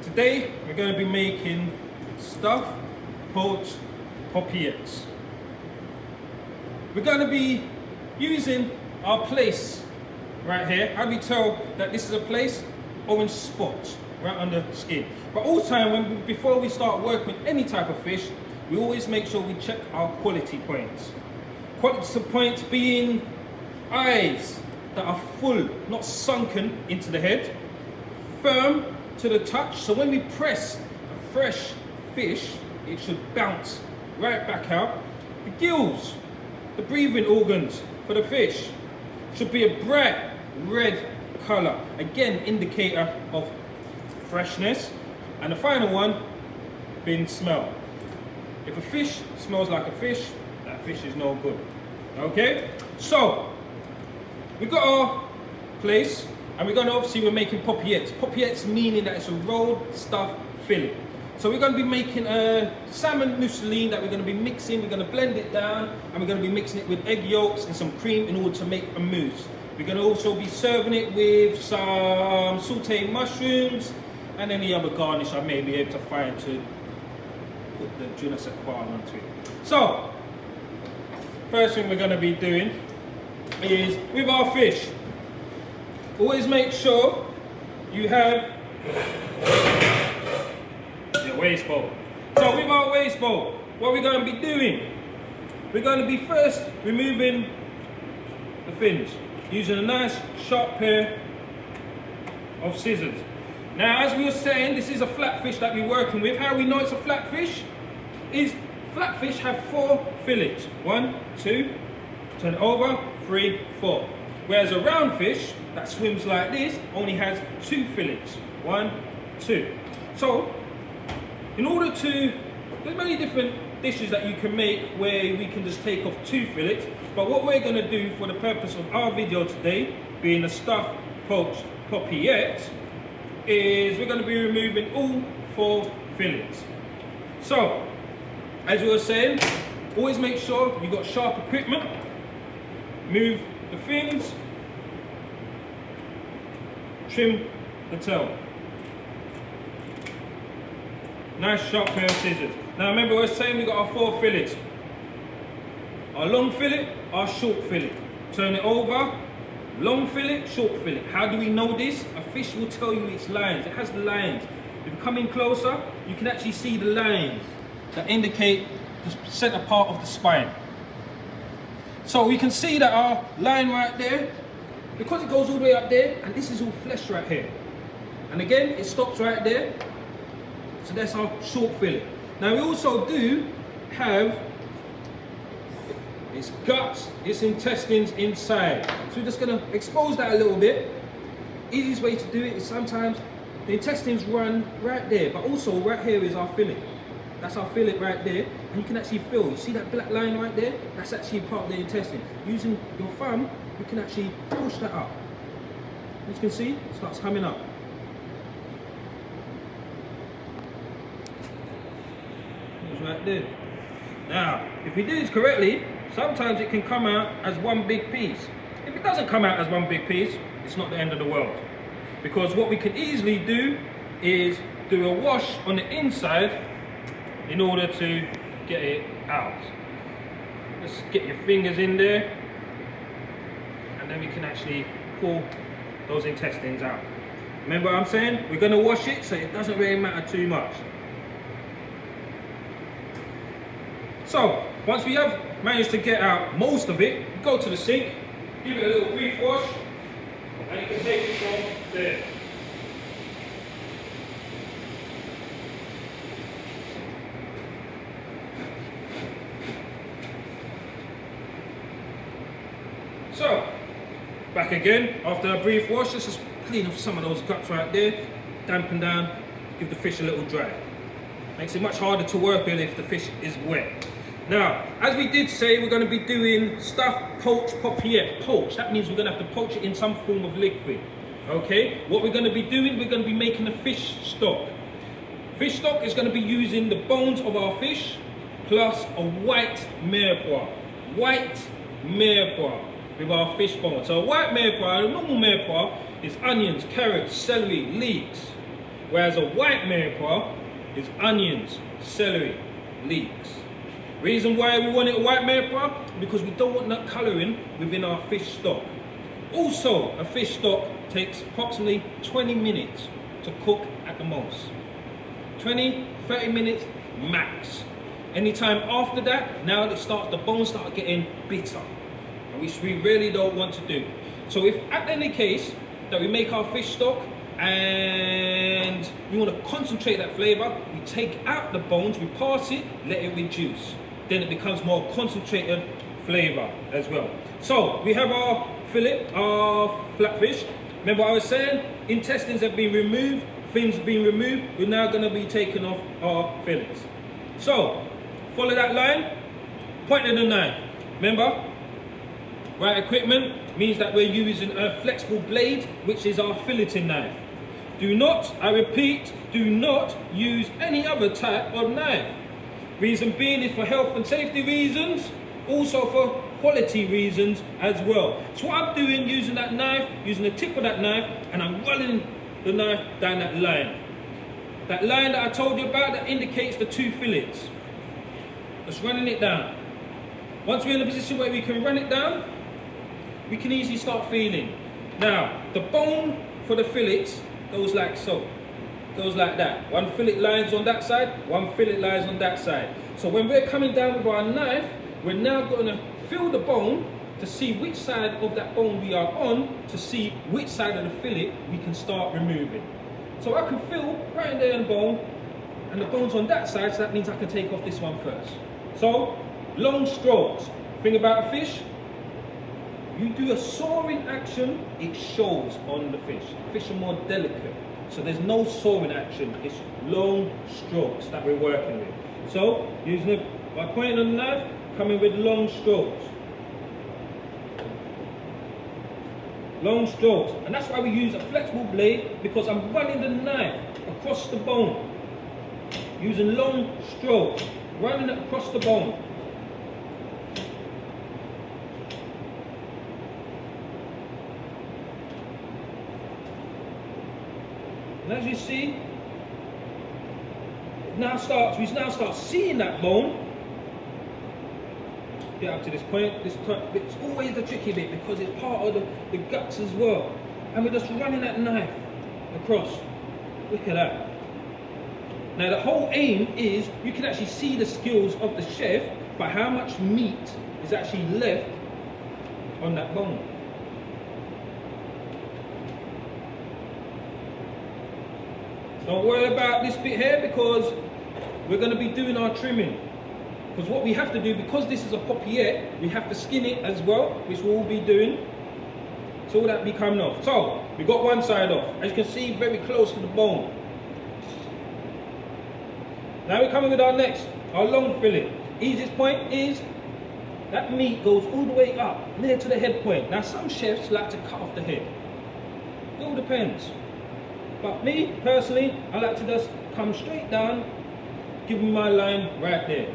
Today we're going to be making stuffed poached paupiettes. We're going to be using our place right here. How do we tell that this is a place? Orange spots right under the skin. But all the time, before we start working with any type of fish, we always make sure we check our quality points. Quality points being eyes that are full, not sunken into the head, firm to the touch, so when we press a fresh fish, it should bounce right back out. The gills, the breathing organs for the fish, should be a bright red color, again indicator of freshness. And the final one being smell. If a fish smells like a fish, that fish is no good. Okay, so we've got our place, and we're making paupiettes. Paupiettes meaning that it's a rolled stuffed fillet. So we're going to be making a salmon mousse that we're going to be mixing. We're going to blend it down, and we're going to be mixing it with egg yolks and some cream in order to make a mousse. We're going to also be serving it with some sauteed mushrooms and any other garnish I may be able to find to put the je ne sais quoi onto it. So first thing we're going to be doing is with our fish. Always make sure you have your waste bowl. So with our waste bowl, what we're going to be doing, we're going to be first removing the fins using a nice sharp pair of scissors. Now, as we were saying, this is a flatfish that we're working with. How we know it's a flatfish is flatfish have 4 fillets. 1, 2, turn it over, 3, 4. Whereas a round fish that swims like this only has 2 fillets. 1, 2. So, in order to, there's many different dishes that you can make where we can just take off 2 fillets. But what we're going to do for the purpose of our video today, being a stuffed poached paupiette, is we're going to be removing all 4 fillets. So, as we were saying, always make sure you've got sharp equipment. Move the fins, trim the tail. Nice sharp pair of scissors. Now remember, we were saying we got our 4 fillets. Our long fillet, our short fillet. Turn it over, long fillet, short fillet. How do we know this? A fish will tell you its lines. It has the lines. If you come in closer, you can actually see the lines that indicate the center part of the spine. So we can see that our line right there, because it goes all the way up there, and this is all flesh right here. And again, it stops right there. So that's our short fillet. Now we also do have its guts, its intestines inside. So we're just gonna expose that a little bit. Easiest way to do it is sometimes the intestines run right there, but also right here is our fillet. That's our fillet right there, and you can actually feel, you see that black line right there? That's actually part of the intestine. Using your thumb, you can actually push that up. As you can see, it starts coming up. It's right there. Now, if we do this correctly, sometimes it can come out as one big piece. If it doesn't come out as one big piece, it's not the end of the world. Because what we can easily do is do a wash on the inside in order to get it out. Just get your fingers in there, and then we can actually pull those intestines out. Remember what I'm saying? We're going to wash it so it doesn't really matter too much. So, once we have managed to get out most of it, go to the sink, give it a little brief wash, and you can take it from there. So, back again, after a brief wash, let's just clean off some of those guts right there, dampen down, give the fish a little dry. Makes it much harder to work with if the fish is wet. Now, as we did say, we're going to be doing stuffed poached paupiette. Poached, that means we're going to have to poach it in some form of liquid. Okay, what we're going to be doing, we're going to be making a fish stock. Fish stock is going to be using the bones of our fish plus a white mirepoix. White mirepoix with our fish bones. So a white mirepoix, a normal mirepoix is onions, carrots, celery, leeks. Whereas a white mirepoix is onions, celery, leeks. Reason why we want it a white mirepoix? Because we don't want that colouring within our fish stock. Also, a fish stock takes approximately 20 minutes to cook at the most. 20, 30 minutes max. Anytime after that, now the bones start getting bitter, which we really don't want to do. So if at any case that we make our fish stock and we want to concentrate that flavour, we take out the bones, we pass it, let it reduce. Then it becomes more concentrated flavour as well. So we have our fillet, our flatfish. Remember what I was saying? Intestines have been removed, fins have been removed. We're now going to be taking off our fillets. So follow that line, point of the knife. Remember, right equipment means that we're using a flexible blade, which is our filleting knife. Do not, I repeat, do not use any other type of knife. Reason being is for health and safety reasons, also for quality reasons as well. So what I'm doing, using that knife, using the tip of that knife, and I'm running the knife down that line. That line that I told you about that indicates the 2 fillets. Just running it down. Once we're in a position where we can run it down, we can easily start feeling. Now, the bone for the fillets goes like so. Goes like that. One fillet lies on that side, one fillet lies on that side. So when we're coming down with our knife, we're now going to feel the bone to see which side of that bone we are on, to see which side of the fillet we can start removing. So I can feel right in there in the bone, and the bone's on that side, so that means I can take off this one first. So, long strokes. Thing about a fish, you do a sawing action, it shows on the fish. Fish are more delicate, so there's no sawing action, it's long strokes that we're working with. So, using it by pointing on the knife, coming with long strokes. Long strokes, and that's why we use a flexible blade, because I'm running the knife across the bone, using long strokes, running it across the bone. And as you see, we now start seeing that bone. Get up to this point, it's always the tricky bit because it's part of the guts as well. And we're just running that knife across. Look at that. Now the whole aim is, you can actually see the skills of the chef by how much meat is actually left on that bone. Don't worry about this bit here because we're going to be doing our trimming. Because what we have to do, because this is a paupiette, we have to skin it as well, which we'll be doing. So all that be coming off. So, we got one side off. As you can see, very close to the bone. Now we're coming with our next, our long fillet. Easiest point is, that meat goes all the way up, near to the head point. Now some chefs like to cut off the head. It all depends. But me, personally, I like to just come straight down, give me my line right there.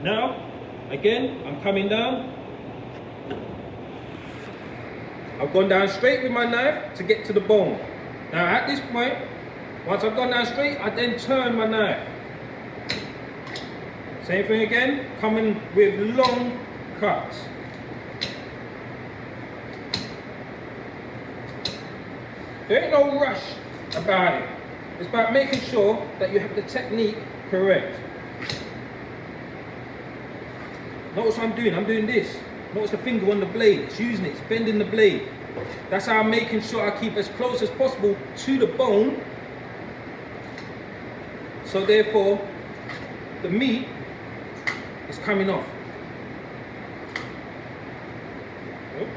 Now, again, I'm coming down. I've gone down straight with my knife to get to the bone. Now at this point, once I've gone down straight, I then turn my knife. Same thing again, coming with long cuts. There ain't no rush about it. It's about making sure that you have the technique correct. Notice what I'm doing. I'm doing this. Notice the finger on the blade. It's using it. It's bending the blade. That's how I'm making sure I keep as close as possible to the bone. So therefore, the meat is coming off. Oops.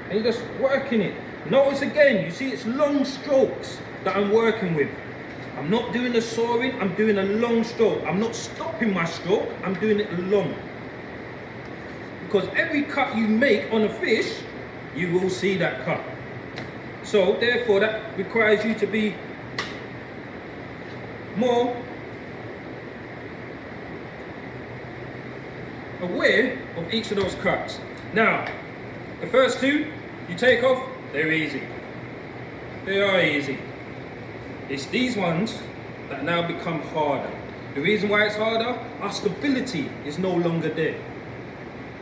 And you're just working it. Notice again, you see it's long strokes that I'm working with. I'm not doing a sawing, I'm doing a long stroke. I'm not stopping my stroke, I'm doing it long. Because every cut you make on a fish, you will see that cut. So therefore that requires you to be more aware of each of those cuts. Now, the first two, you take off, they're easy. They are easy. It's these ones that now become harder. The reason why it's harder, our stability is no longer there.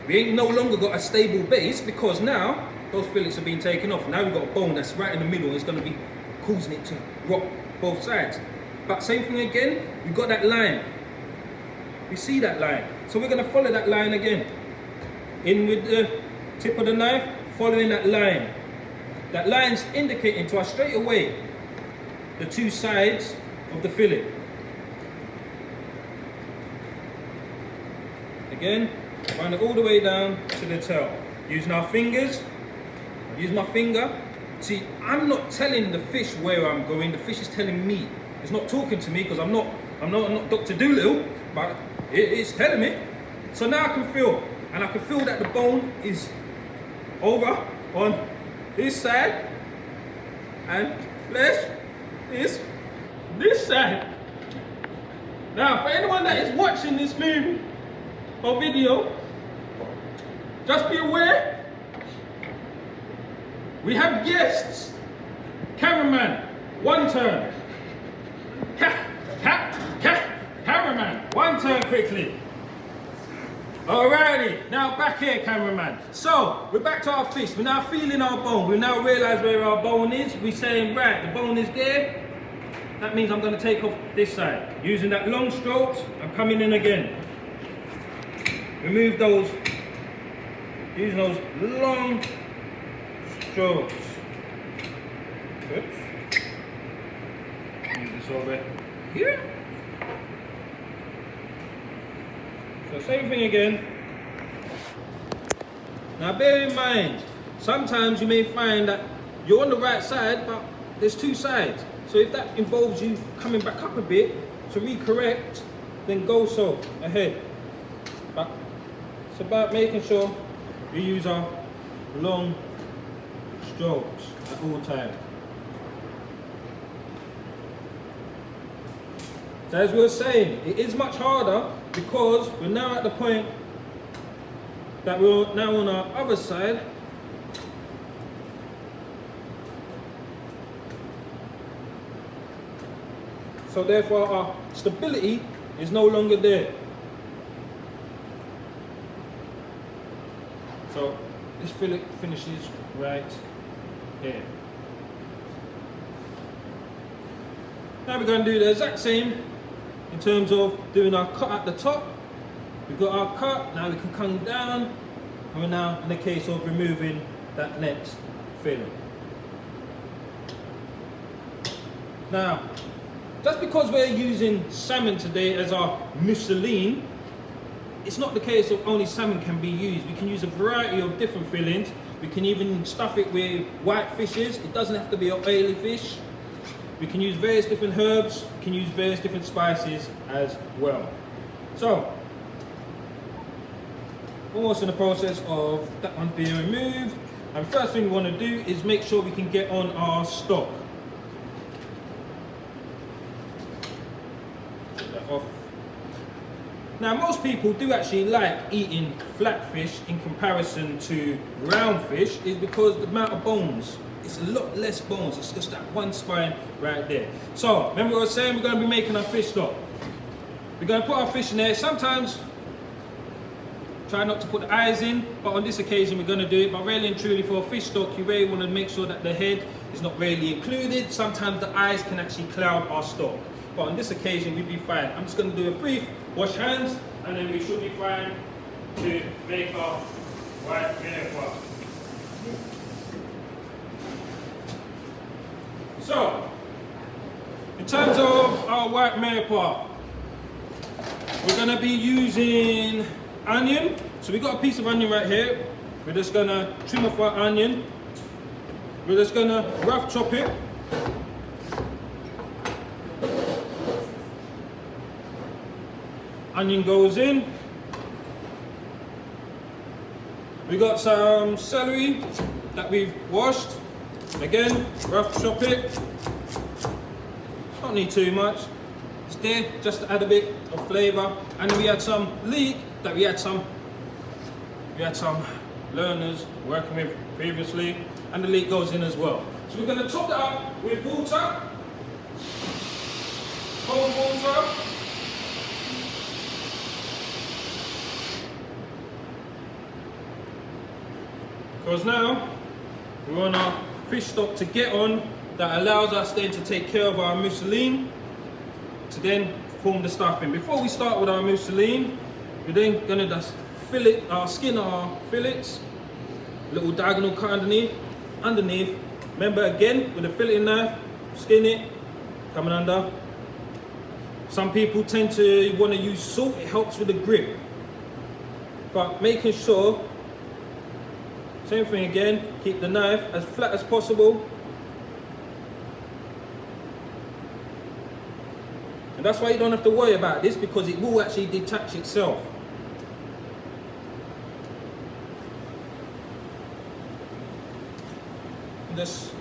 We ain't no longer got a stable base because now those fillets are being taken off. Now we've got a bone that's right in the middle and it's going to be causing it to rock both sides. But same thing again, we've got that line. You see that line. So we're going to follow that line again. In with the tip of the knife, following that line. That line's indicating to us straight away the two sides of the fillet. Again, run it all the way down to the tail. Using our fingers, use my finger. See, I'm not telling the fish where I'm going, the fish is telling me. It's not talking to me because I'm not Dr. Doolittle, but it's telling me. So now I can feel, and I can feel that the bone is over on this side, and flesh is this side. Now, for anyone that is watching this movie or video, just be aware, we have guests. Cameraman, one turn. Cameraman, one turn quickly. Alrighty, now back here, cameraman. So, we're back to our fish. We're now feeling our bone. We now realize where our bone is. We're saying, right, the bone is there. That means I'm going to take off this side. Using that long strokes, I'm coming in again. Remove those, using those long strokes. Oops. Use this over here. So same thing again. Now bear in mind, sometimes you may find that you're on the right side, but there's two sides. So if that involves you coming back up a bit to recorrect, then go so ahead. But it's about making sure you use our long strokes at all times. So as we were saying, it is much harder because we're now at the point that we're now on our other side. So therefore our stability is no longer there. So this fillet finishes right here. Now we're going to do the exact same in terms of doing our cut at the top. We've got our cut, now we can come down, and we're now in the case of removing that next fillet. Now, just because we're using salmon today as our mousseline, it's not the case of only salmon can be used. We can use a variety of different fillings. We can even stuff it with white fishes. It doesn't have to be an oily fish. We can use various different herbs. We can use various different spices as well. So, almost in the process of that one being removed. And first thing we want to do is make sure we can get on our stock. Get that off. Now most people do actually like eating flat fish in comparison to round fish, is because the amount of bones, it's a lot less bones, it's just that one spine right there. So remember what I was saying, we're going to be making our fish stock. We're going to put our fish in there. Sometimes try not to put the eyes in, but on this occasion we're going to do it. But really and truly for a fish stock, you really want to make sure that the head is not really included. Sometimes the eyes can actually cloud our stock. But on this occasion we'll be fine. I'm just going to do a brief wash hands and then we should be fine to make our white vinegar. So, in terms of our white mirepoix, we're going to be using onion. So we got a piece of onion right here. We're just going to trim off our onion. We're just going to rough chop it. Onion goes in. We got some celery that we've washed. Again, rough chop it. Don't need too much. It's there just to add a bit of flavour. And then we had some leek that we had some learners working with previously. and the leek goes in as well. So we're going to top that up with water, cold water. Because now we want our fish stock to get on, that allows us then to take care of our mousseline to then form the stuffing. Before we start with our mousseline, we're then going to just skin our fillets, little diagonal cut underneath. Remember again, with a fillet knife, skin it, coming under. Some people tend to want to use salt, it helps with the grip. But making sure, same thing again, keep the knife as flat as possible. And that's why you don't have to worry about this, because it will actually detach itself. Just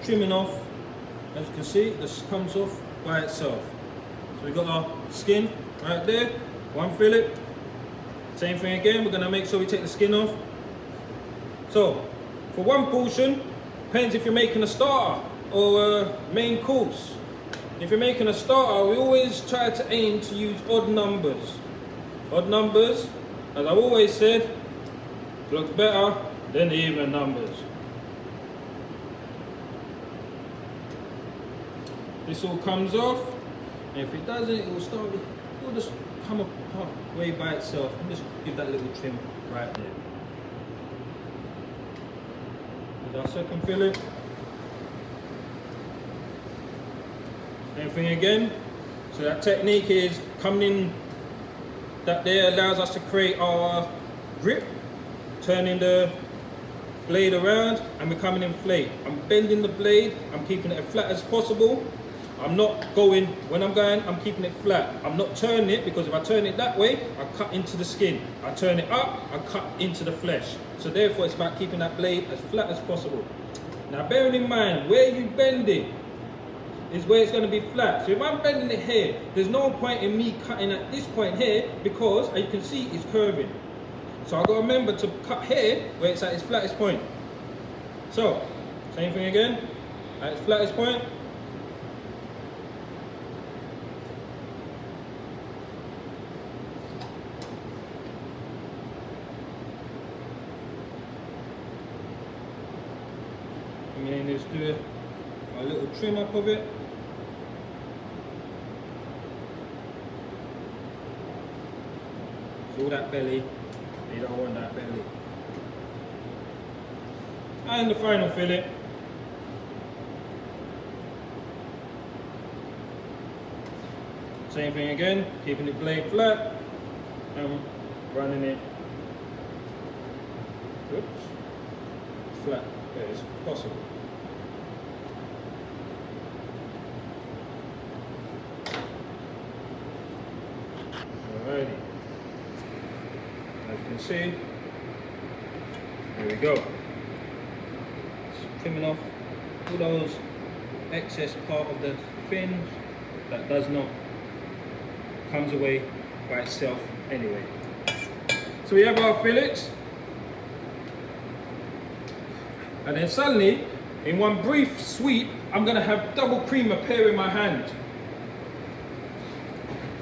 trimming off, as you can see, this comes off by itself. So we've got our skin right there, one fillet. Same thing again, we're going to make sure we take the skin off. So for one portion, depends if you're making a starter or a main course. If you're making a starter, we always try to aim to use odd numbers. Odd numbers, as I've always said, look better than the even numbers. This all comes off, and if it doesn't, it will just come apart way by itself. And just give that little trim right there. With our second fillet. Same thing again. So that technique is coming in, that there allows us to create our grip, turning the blade around and becoming inflated. I'm bending the blade, I'm keeping it as flat as possible. I'm not going, when I'm going, I'm keeping it flat. I'm not turning it, because if I turn it that way, I cut into the skin. I turn it up, I cut into the flesh. So therefore it's about keeping that blade as flat as possible. Now bearing in mind, where you bend it is where it's going to be flat. So if I'm bending it here, there's no point in me cutting at this point here, because as you can see, it's curving. So I've got to remember to cut here where it's at its flattest point. So, same thing again, at its flattest point. And then just do a little trim up of it. So all that belly, you don't want that belly. And the final fillet. Same thing again, keeping the blade flat and running it flat as possible. Alrighty. As you can see, there we go. Just trimming off all those excess part of the fin that does not, comes away by itself anyway. So we have our fillets, and then suddenly, in one brief sweep, I'm going to have double cream appear in my hand.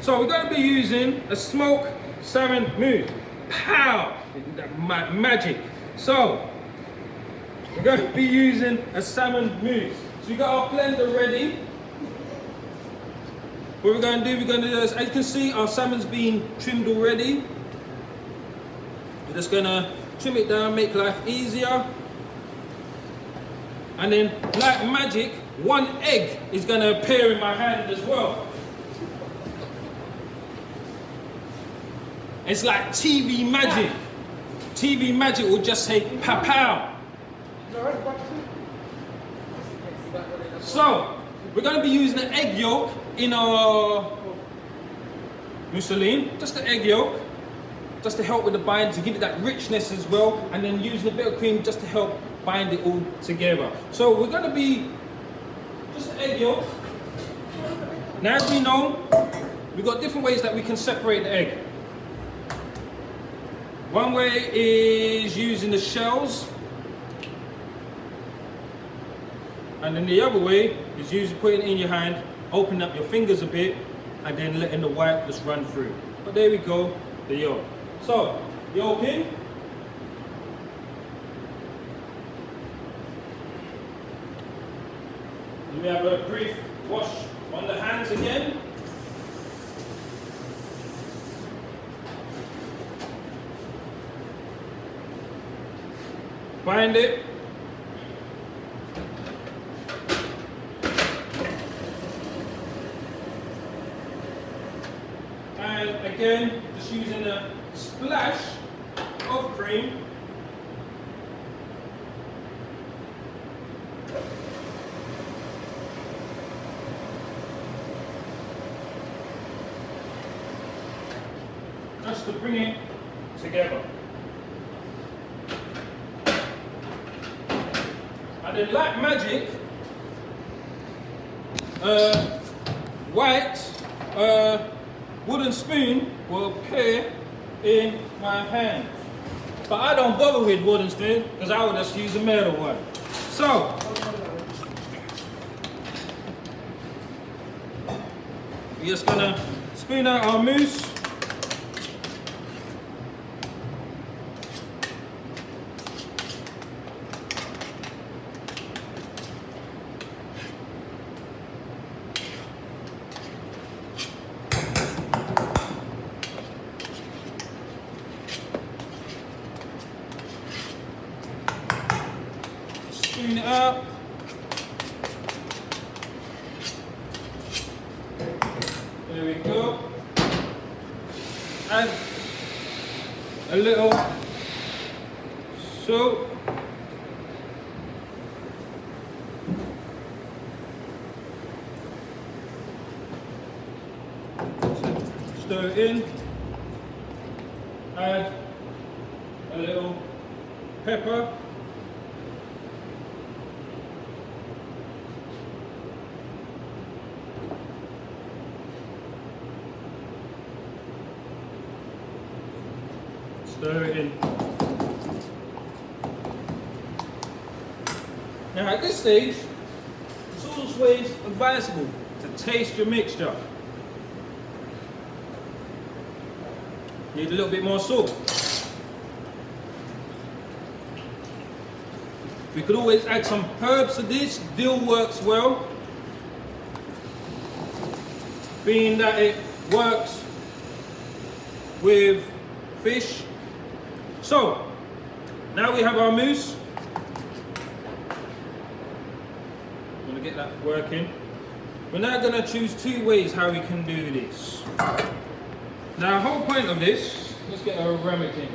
So we're going to be using a smoked salmon mousse. Pow! Magic. So we're going to be using a salmon mousse. So we got our blender ready. What we're going to do, as you can see, our salmon's been trimmed already. We're just going to trim it down, make life easier. And then, like magic, one egg is going to appear in my hand as well. It's like TV magic. TV magic will just say pow. So, we're going to be using the egg yolk in our mousseline, just the egg yolk, just to help with the bind, to give it that richness as well, and then using a bit of cream just to help bind it all together. So we're going to be just the egg yolk. Now, as we know, we've got different ways that we can separate the egg. One way is using the shells, and then the other way is using putting it in your hand, opening up your fingers a bit, and then letting the white just run through. But there we go, the yolk. So, yolk in. We have a brief wash on the hands again. Bind it. And again, just using a splash of cream. Just to bring it together. And then like magic, white wooden spoon will appear in my hand. But I don't bother with wooden spoon because I will just use a metal one. So, we're just gonna spoon out our mousse. Spoon it up. There we go. Add a little salt. Stir it in. Add a little pepper. Stir it in. Now at this stage, it's always advisable to taste your mixture. Need a little bit more salt. We could always add some herbs to this. Dill works well, being that it works with fish. So, now we have our mousse. I'm going to get that working. We're now going to choose two ways how we can do this. Now, the whole point of this, let's get our ramekin.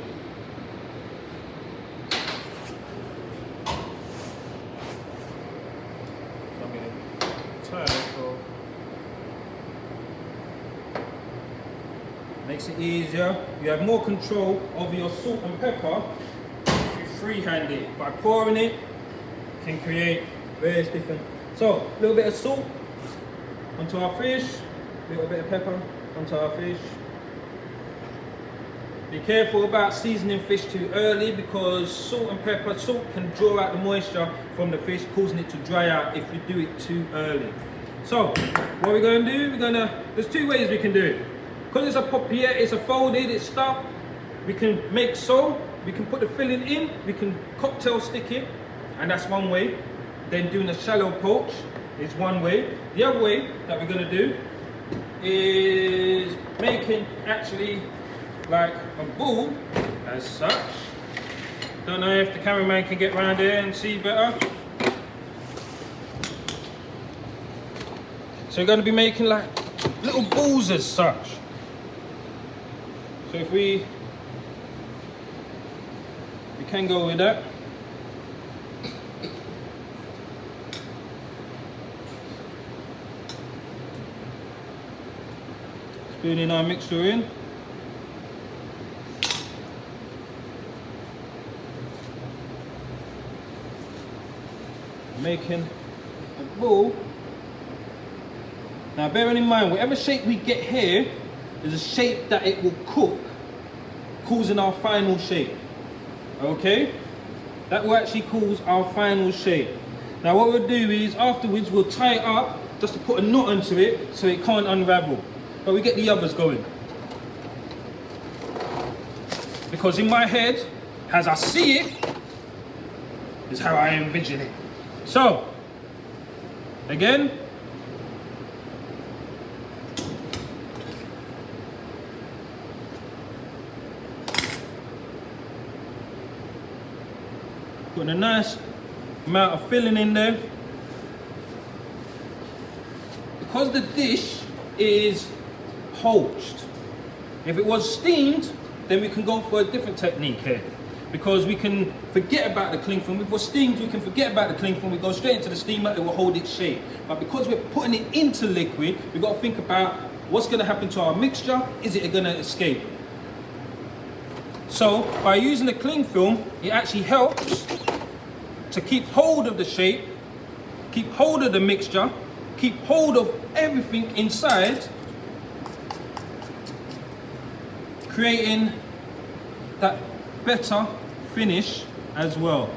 Makes it easier. You have more control over your salt and pepper if you freehand it. By pouring it, you can create various different. So, a little bit of salt onto our fish, a little bit of pepper onto our fish. Be careful about seasoning fish too early because salt can draw out the moisture from the fish, causing it to dry out if you do it too early. So, what we're going to do, there's two ways we can do it. Because it's a paupiette, it's a folded, it's stuffed, we can make so, we can put the filling in, we can cocktail stick it, and that's one way. Then doing a shallow poach is one way. The other way that we're going to do is making actually like a ball as such. Don't know if the cameraman can get around there and see better. So we're going to be making like little balls as such. So if we can go with that. Spooning our mixture in. Making a ball. Now bearing in mind, whatever shape we get here is a shape that it will cook causing our final shape. Okay? That will actually cause our final shape. Now what we'll do is afterwards we'll tie it up just to put a knot into it so it can't unravel. But we get the others going. Because in my head, as I see it, is how I envision it. So, again, putting a nice amount of filling in there. Because the dish is poached, if it was steamed, then we can go for a different technique here. Because we can forget about the cling film. If we're steamed, we can forget about the cling film. We go straight into the steamer, it will hold its shape. But because we're putting it into liquid, we've got to think about what's going to happen to our mixture. Is it going to escape? So by using the cling film, it actually helps to keep hold of the shape, keep hold of the mixture, keep hold of everything inside, creating that better finish as well.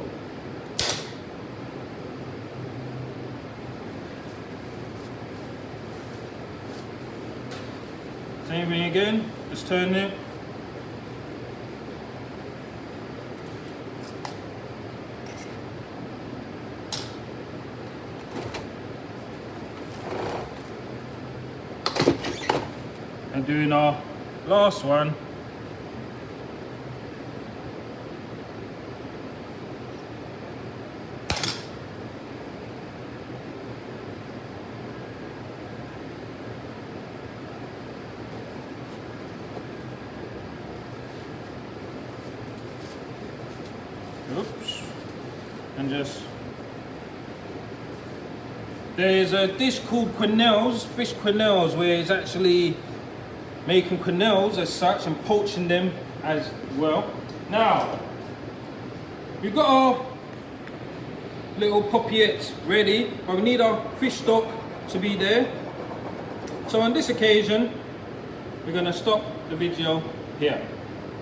Same thing again, just turn it. And doing our last one. Oops. And just, there's a dish called quenelles, fish quenelles, where it's actually making quenelles as such and poaching them as well. Now, we've got our little Paupiette ready, but we need our fish stock to be there. So on this occasion, we're going to stop the video here.